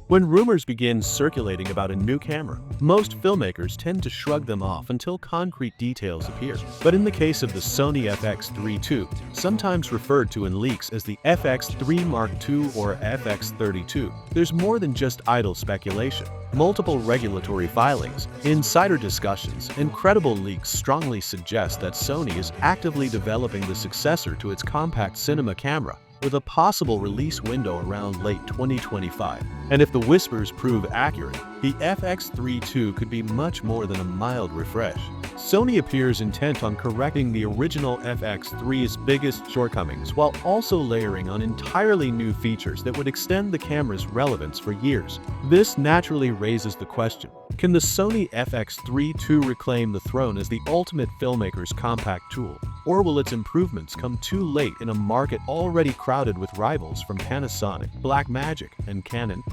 When rumors begin circulating about a new camera, most filmmakers tend to shrug them off until concrete details appear. But in the case of the Sony FX3 II, sometimes referred to in leaks as the FX3 Mark II or FX32, there's more than just idle speculation. Multiple regulatory filings, insider discussions, and credible leaks strongly suggest that Sony is actively developing the successor to its compact cinema camera, with a possible release window around late 2025. And if the whispers prove accurate, the FX3 II could be much more than a mild refresh. Sony appears intent on correcting the original FX3's biggest shortcomings while also layering on entirely new features that would extend the camera's relevance for years. This naturally raises the question, can the Sony FX3 II reclaim the throne as the ultimate filmmaker's compact tool? Or will its improvements come too late in a market already crowded with rivals from Panasonic, Blackmagic, and Canon?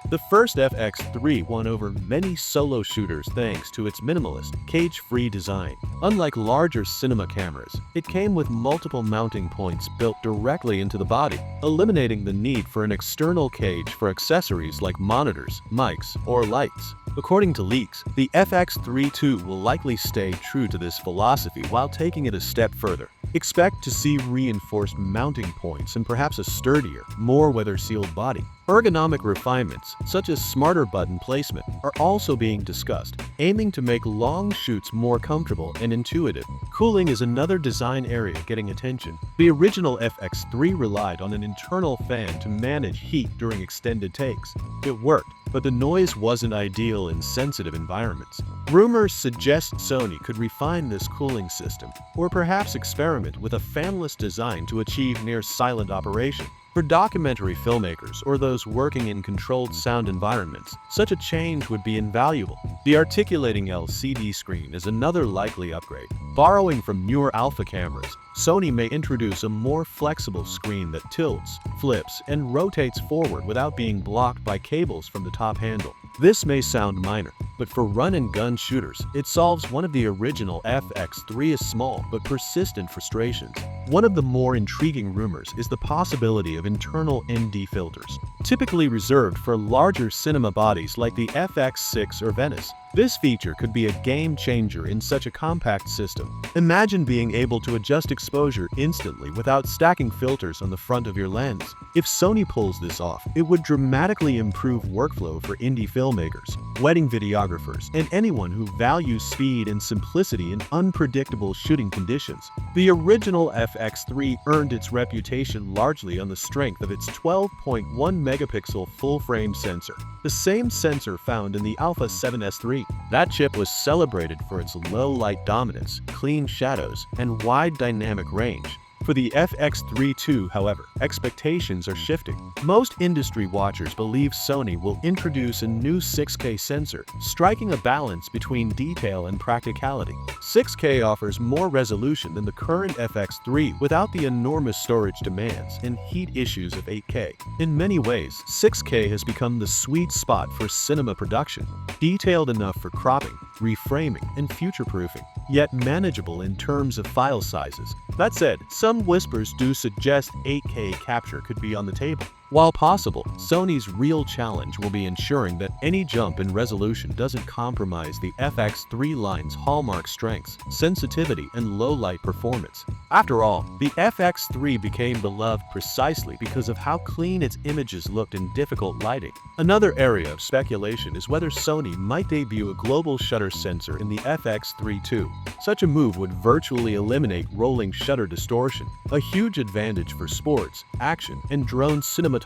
The first FX3 won over many solo shooters thanks to its minimalist, cage-free design. Unlike larger cinema cameras, it came with multiple mounting points built directly into the body, eliminating the need for an external cage for accessories like monitors, mics, or lights. According to leaks, the FX3 II will likely stay true to this philosophy while taking it a step further. Expect to see reinforced mounting points and perhaps a sturdier, more weather-sealed body. Ergonomic refinements, such as smarter button placement, are also being discussed, aiming to make long shoots more comfortable and intuitive. Cooling is another design area getting attention. The original FX3 relied on an internal fan to manage heat during extended takes. It worked, but the noise wasn't ideal in sensitive environments. Rumors suggest Sony could refine this cooling system, or perhaps experiment with a fanless design to achieve near-silent operation. For documentary filmmakers or those working in controlled sound environments, such a change would be invaluable. The articulating LCD screen is another likely upgrade. Borrowing from newer alpha cameras, Sony may introduce a more flexible screen that tilts, flips, and rotates forward without being blocked by cables from the top handle. This may sound minor, but for run-and-gun shooters, it solves one of the original FX3's small but persistent frustrations. One of the more intriguing rumors is the possibility of internal ND filters, typically reserved for larger cinema bodies like the FX6 or Venice. This feature could be a game changer in such a compact system. Imagine being able to adjust exposure instantly without stacking filters on the front of your lens. If Sony pulls this off, it would dramatically improve workflow for indie filmmakers, wedding videographers, and anyone who values speed and simplicity in unpredictable shooting conditions. The original FX3 earned its reputation largely on the strength of its 12.1 megapixel full-frame sensor, the same sensor found in the Alpha 7S3. That chip was celebrated for its low light dominance, clean shadows, and wide dynamic range. For the FX3 II, however, expectations are shifting. Most industry watchers believe Sony will introduce a new 6K sensor, striking a balance between detail and practicality. 6K offers more resolution than the current FX3 without the enormous storage demands and heat issues of 8K. In many ways, 6K has become the sweet spot for cinema production, detailed enough for cropping, reframing, and future-proofing, yet manageable in terms of file sizes. That said, some whispers do suggest 8K capture could be on the table. While possible, Sony's real challenge will be ensuring that any jump in resolution doesn't compromise the FX3 line's hallmark strengths, sensitivity, and low-light performance. After all, the FX3 became beloved precisely because of how clean its images looked in difficult lighting. Another area of speculation is whether Sony might debut a global shutter sensor in the FX3 II. Such a move would virtually eliminate rolling shutter distortion, a huge advantage for sports, action, and drone cinematography.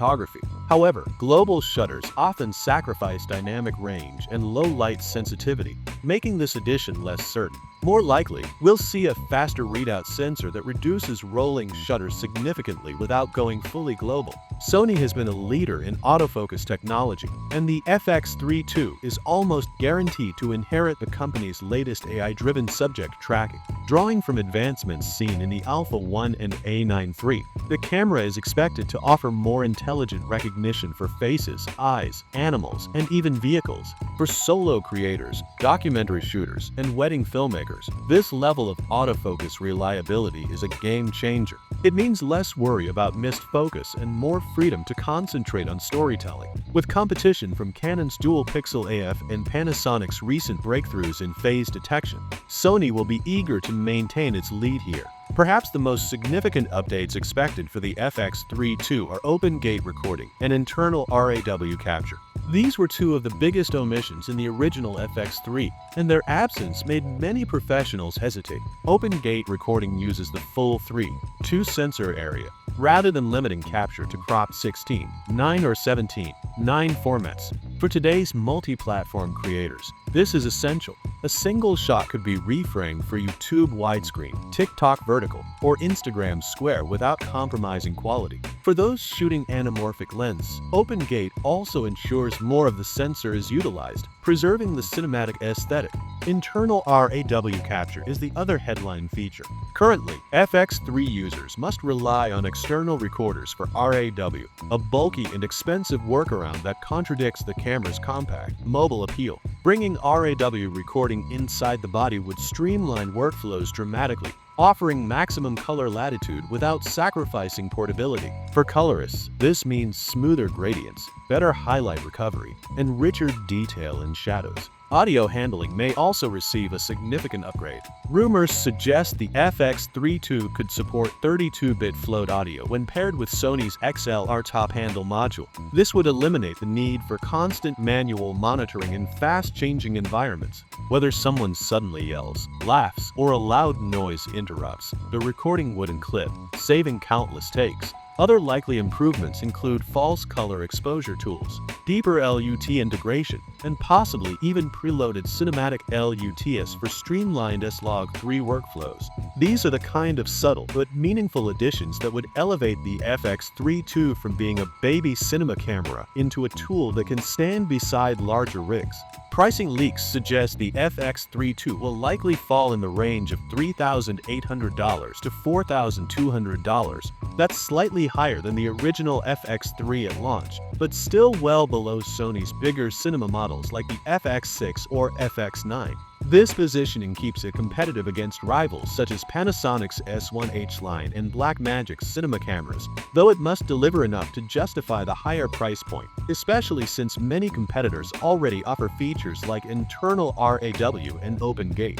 However, global shutters often sacrifice dynamic range and low light sensitivity, making this addition less certain. More likely, we'll see a faster readout sensor that reduces rolling shutters significantly without going fully global. Sony has been a leader in autofocus technology, and the FX3 II is almost guaranteed to inherit the company's latest AI-driven subject tracking. Drawing from advancements seen in the Alpha 1 and A9 III, the camera is expected to offer more intelligent recognition for faces, eyes, animals, and even vehicles. For solo creators, documentary shooters, and wedding filmmakers, this level of autofocus reliability is a game changer. It means less worry about missed focus and more freedom to concentrate on storytelling. With competition from Canon's dual-pixel AF and Panasonic's recent breakthroughs in phase detection, Sony will be eager to maintain its lead here. Perhaps the most significant updates expected for the FX3 II are open gate recording and internal RAW capture. These were two of the biggest omissions in the original FX3, and their absence made many professionals hesitate. Open gate recording uses the full 3:2 sensor area, rather than limiting capture to cropped 16:9 or 17:9 formats. For today's multi-platform creators, this is essential. A single shot could be reframed for YouTube widescreen, TikTok vertical, or Instagram square without compromising quality. For those shooting anamorphic lens, open gate also ensures more of the sensor is utilized, preserving the cinematic aesthetic. Internal RAW capture is the other headline feature. Currently, FX3 users must rely on external recorders for RAW, a bulky and expensive workaround that contradicts the camera's compact, mobile appeal. Bringing RAW recording inside the body would streamline workflows dramatically, offering maximum color latitude without sacrificing portability. For colorists, this means smoother gradients, better highlight recovery, and richer detail in shadows. Audio handling may also receive a significant upgrade. Rumors suggest the FX3 II could support 32-bit float audio when paired with Sony's XLR top handle module. This would eliminate the need for constant manual monitoring in fast-changing environments. Whether someone suddenly yells, laughs, or a loud noise interrupts, the recording wouldn't clip, saving countless takes. Other likely improvements include false color exposure tools, deeper LUT integration, and possibly even preloaded cinematic LUTs for streamlined S-Log3 workflows. These are the kind of subtle but meaningful additions that would elevate the FX3 II from being a baby cinema camera into a tool that can stand beside larger rigs. Pricing leaks suggest the FX3 II will likely fall in the range of $3,800 to $4,200. That's slightly higher than the original FX3 at launch, but still well below Sony's bigger cinema models like the FX6 or FX9. This positioning keeps it competitive against rivals such as Panasonic's S1H line and Blackmagic's cinema cameras, though it must deliver enough to justify the higher price point, especially since many competitors already offer features like internal RAW and open gate.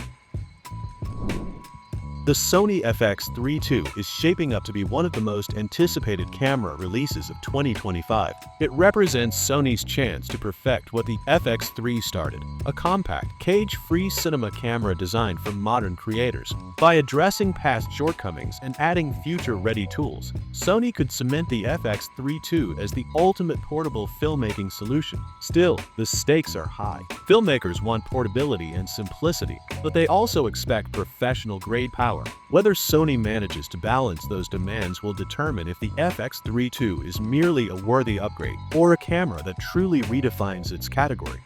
The Sony FX3 II is shaping up to be one of the most anticipated camera releases of 2025. It represents Sony's chance to perfect what the FX3 started, a compact, cage-free cinema camera designed for modern creators. By addressing past shortcomings and adding future-ready tools, Sony could cement the FX3 II as the ultimate portable filmmaking solution. Still, the stakes are high. Filmmakers want portability and simplicity, but they also expect professional-grade power. Whether Sony manages to balance those demands will determine if the FX3 II is merely a worthy upgrade or a camera that truly redefines its category.